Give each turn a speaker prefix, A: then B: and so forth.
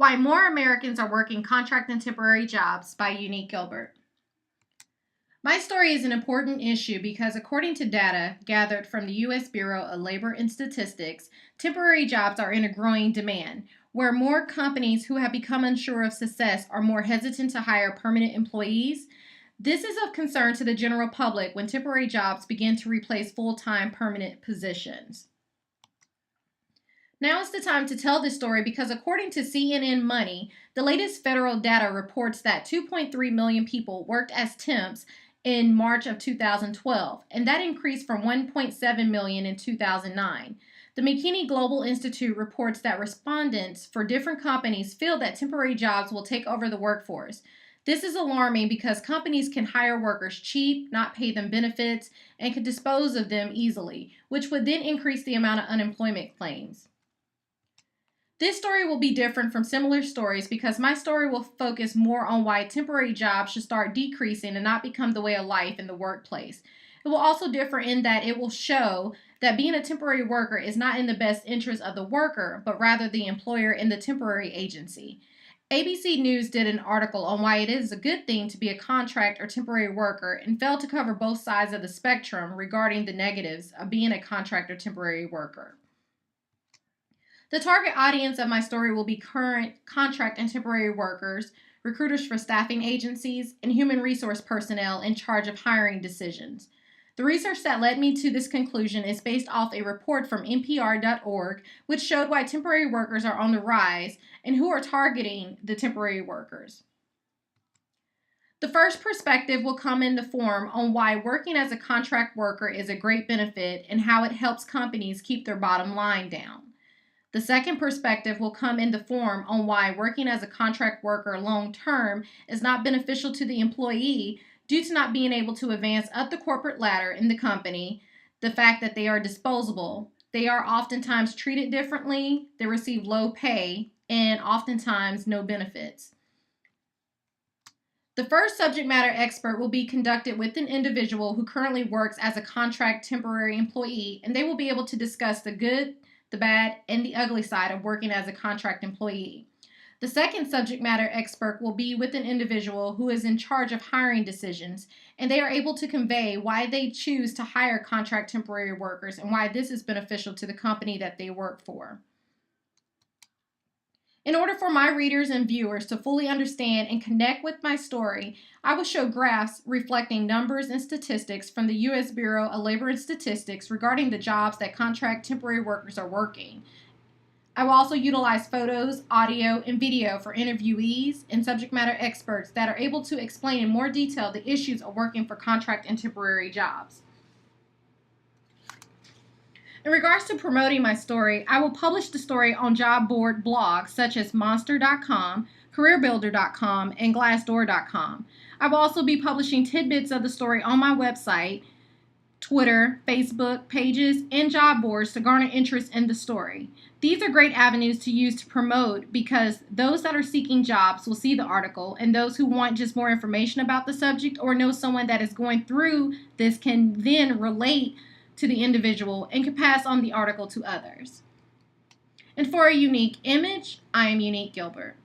A: Why More Americans Are Working Contract and Temporary Jobs by Unique Gilbert. My story is an important issue because, according to data gathered from the U.S. Bureau of Labor and Statistics, temporary jobs are in a growing demand, where more companies who have become unsure of success are more hesitant to hire permanent employees. This is of concern to the general public when temporary jobs begin to replace full-time permanent positions. Now is the time to tell this story because, according to CNN Money, the latest federal data reports that 2.3 million people worked as temps in March of 2012, and that increased from 1.7 million in 2009. The McKinney Global Institute reports that respondents for different companies feel that temporary jobs will take over the workforce. This is alarming because companies can hire workers cheap, not pay them benefits, and can dispose of them easily, which would then increase the amount of unemployment claims. This story will be different from similar stories because my story will focus more on why temporary jobs should start decreasing and not become the way of life in the workplace. It will also differ in that it will show that being a temporary worker is not in the best interest of the worker, but rather the employer and the temporary agency. ABC News did an article on why it is a good thing to be a contract or temporary worker and failed to cover both sides of the spectrum regarding the negatives of being a contract or temporary worker. The target audience of my story will be current contract and temporary workers, recruiters for staffing agencies, and human resource personnel in charge of hiring decisions. The research that led me to this conclusion is based off a report from NPR.org, which showed why temporary workers are on the rise and who are targeting the temporary workers. The first perspective will come in the form on why working as a contract worker is a great benefit and how it helps companies keep their bottom line down. The second perspective will come in the form on why working as a contract worker long term is not beneficial to the employee due to not being able to advance up the corporate ladder in the company, the fact that they are disposable, they are oftentimes treated differently, they receive low pay, and oftentimes no benefits. The first subject matter expert will be conducted with an individual who currently works as a contract temporary employee, and they will be able to discuss the good, the bad, and the ugly side of working as a contract employee. The second subject matter expert will be with an individual who is in charge of hiring decisions, and they are able to convey why they choose to hire contract temporary workers and why this is beneficial to the company that they work for. In order for my readers and viewers to fully understand and connect with my story, I will show graphs reflecting numbers and statistics from the U.S. Bureau of Labor and Statistics regarding the jobs that contract temporary workers are working. I will also utilize photos, audio, and video for interviewees and subject matter experts that are able to explain in more detail the issues of working for contract and temporary jobs. In regards to promoting my story, I will publish the story on job board blogs such as Monster.com, CareerBuilder.com, and Glassdoor.com. I will also be publishing tidbits of the story on my website, Twitter, Facebook pages, and job boards to garner interest in the story. These are great avenues to use to promote because those that are seeking jobs will see the article, and those who want just more information about the subject or know someone that is going through this can then relate to the individual and can pass on the article to others. And for a unique image, I am Unique Gilbert.